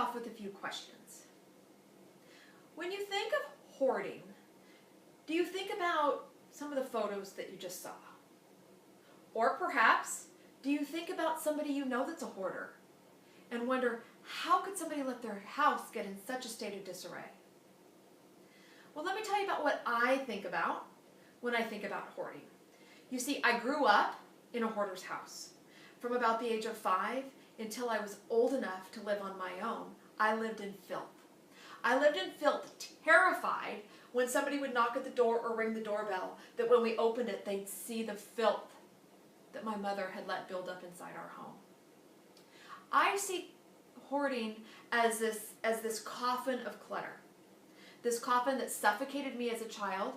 off with a few questions. When you think of hoarding, do you think about some of the photos that you just saw? Or perhaps, do you think about somebody you know that's a hoarder and wonder, how could somebody let their house get in such a state of disarray? Well, let me tell you about what I think about when I think about hoarding. You see, I grew up in a hoarder's house. From about the age of 5 until I was old enough to live on my own, I lived in filth. I lived in filth, terrified when somebody would knock at the door or ring the doorbell, that when we opened it, they'd see the filth that my mother had let build up inside our home. I see hoarding as this coffin of clutter. This coffin that suffocated me as a child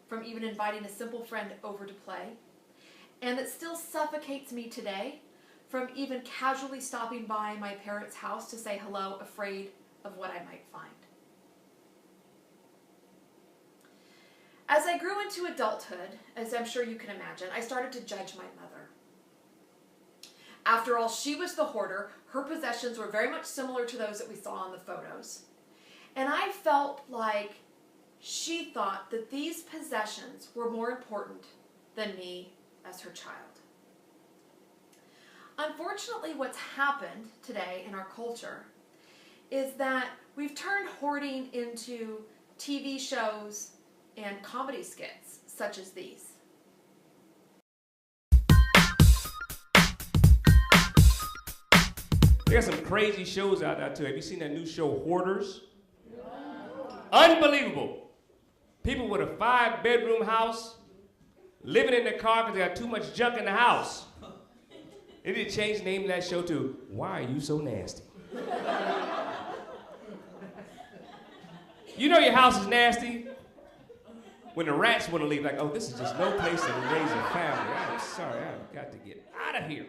from even inviting a simple friend over to play, and that still suffocates me today from even casually stopping by my parents' house to say hello, afraid of what I might find. As I grew into adulthood, as I'm sure you can imagine, I started to judge my mother. After all, she was the hoarder. Her possessions were very much similar to those that we saw in the photos. And I felt like she thought that these possessions were more important than me as her child. Unfortunately, what's happened today in our culture is that we've turned hoarding into TV shows and comedy skits such as these. They got some crazy shows out there too. Have you seen that new show, Hoarders? Yeah. Unbelievable. People with a 5-bedroom house living in their car because they got too much junk in the house. They need to change the name of that show to Why Are You So Nasty? You know your house is nasty when the rats want to leave, like, oh, this is just no place to raise a family. I'm sorry, I've got to get out of here.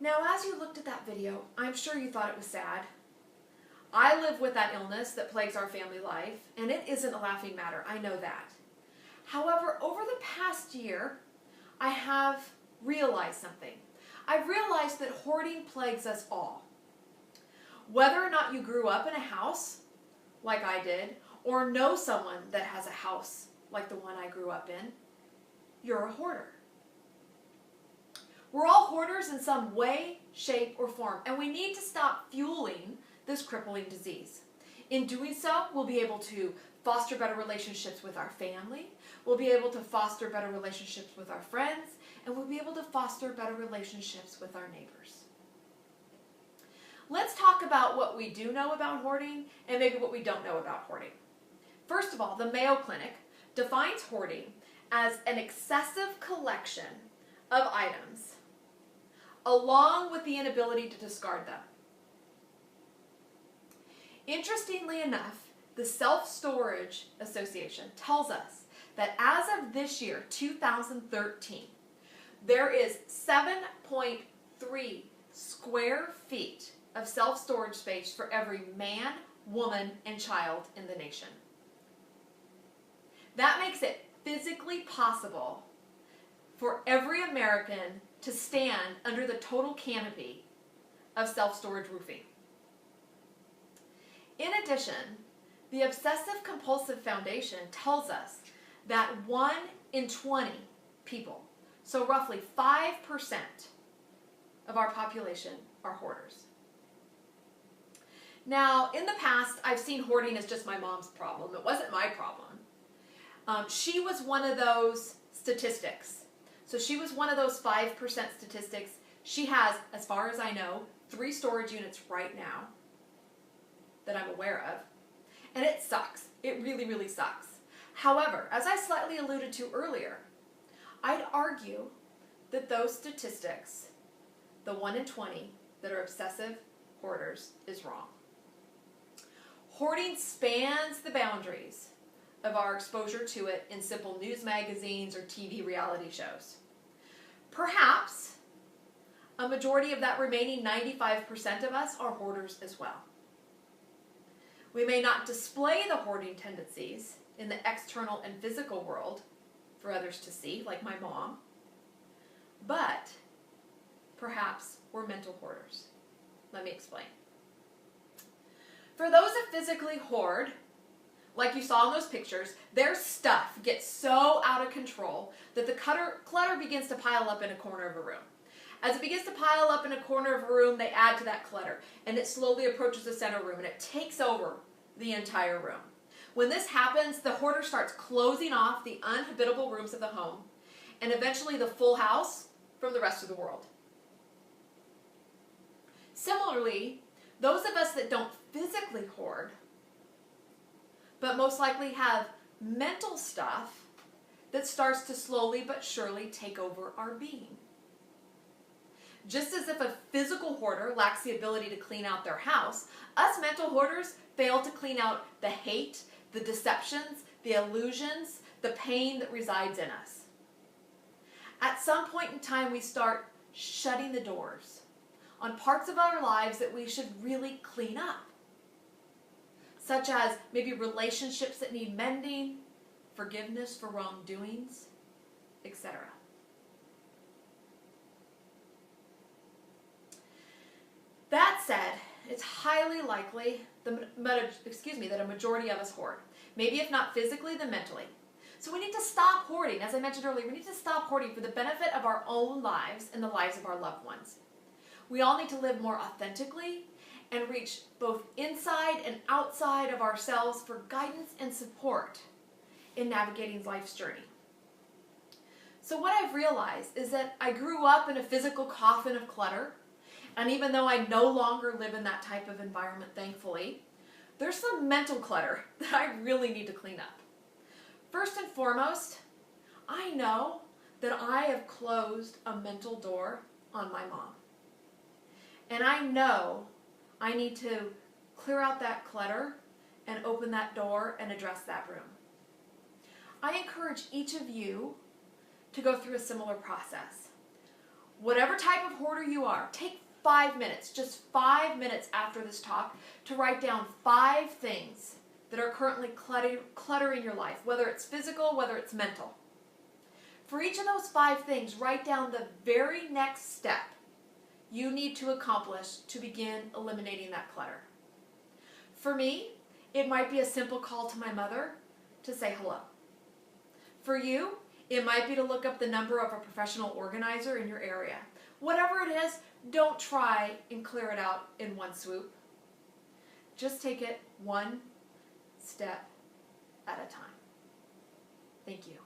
Now, as you looked at that video, I'm sure you thought it was sad. I live with that illness that plagues our family life, and it isn't a laughing matter, I know that. However, over the past year, I have realized something. I've realized that hoarding plagues us all. Whether or not you grew up in a house, like I did, or know someone that has a house like the one I grew up in, you're a hoarder. We're all hoarders in some way, shape, or form, and we need to stop fueling this crippling disease. In doing so, we'll be able to foster better relationships with our family, we'll be able to foster better relationships with our friends, and we'll be able to foster better relationships with our neighbors. Let's talk about what we do know about hoarding and maybe what we don't know about hoarding. First of all, the Mayo Clinic defines hoarding as an excessive collection of items along with the inability to discard them. Interestingly enough, the Self-Storage Association tells us that as of this year, 2013, there is 7.3 square feet of self-storage space for every man, woman, and child in the nation. That makes it physically possible for every American to stand under the total canopy of self-storage roofing. In addition, the Obsessive Compulsive Foundation tells us that 1 in 20 people, so roughly 5% of our population, are hoarders. Now, in the past, I've seen hoarding as just my mom's problem. It wasn't my problem. She was one of those statistics. So she was one of those 5% statistics. She has, as far as I know, 3 storage units right now that I'm aware of. And it sucks. It really, really sucks. However, as I slightly alluded to earlier, I'd argue that those statistics, the 1 in 20 that are obsessive hoarders, is wrong. Hoarding spans the boundaries of our exposure to it in simple news magazines or TV reality shows. Perhaps a majority of that remaining 95% of us are hoarders as well. We may not display the hoarding tendencies in the external and physical world for others to see, like my mom, but perhaps we're mental hoarders. Let me explain. For those that physically hoard, like you saw in those pictures, their stuff gets so out of control that the clutter begins to pile up in a corner of a room. As it begins to pile up in a corner of a room, they add to that clutter, and it slowly approaches the center room, and it takes over the entire room. When this happens, the hoarder starts closing off the unhabitable rooms of the home, and eventually the full house from the rest of the world. Similarly, those of us that don't physically hoard, but most likely have mental stuff that starts to slowly but surely take over our being. Just as if a physical hoarder lacks the ability to clean out their house, us mental hoarders fail to clean out the hate, the deceptions, the illusions, the pain that resides in us. At some point in time, we start shutting the doors on parts of our lives that we should really clean up, such as maybe relationships that need mending, forgiveness for wrongdoings, etc. That said, it's highly likely that a majority of us hoard. Maybe if not physically, then mentally. So we need to stop hoarding. As I mentioned earlier, we need to stop hoarding for the benefit of our own lives and the lives of our loved ones. We all need to live more authentically and reach both inside and outside of ourselves for guidance and support in navigating life's journey. So what I've realized is that I grew up in a physical coffin of clutter, and even though I no longer live in that type of environment, thankfully, there's some mental clutter that I really need to clean up. First and foremost, I know that I have closed a mental door on my mom. And I know I need to clear out that clutter and open that door and address that room. I encourage each of you to go through a similar process. Whatever type of hoarder you are, take 5 minutes, just 5 minutes after this talk, to write down 5 things that are currently cluttering your life, whether it's physical, whether it's mental. For each of those 5 things, write down the very next step you need to accomplish to begin eliminating that clutter. For me, it might be a simple call to my mother to say hello. For you, it might be to look up the number of a professional organizer in your area. Whatever it is, don't try and clear it out in one swoop. Just take it one step at a time. Thank you.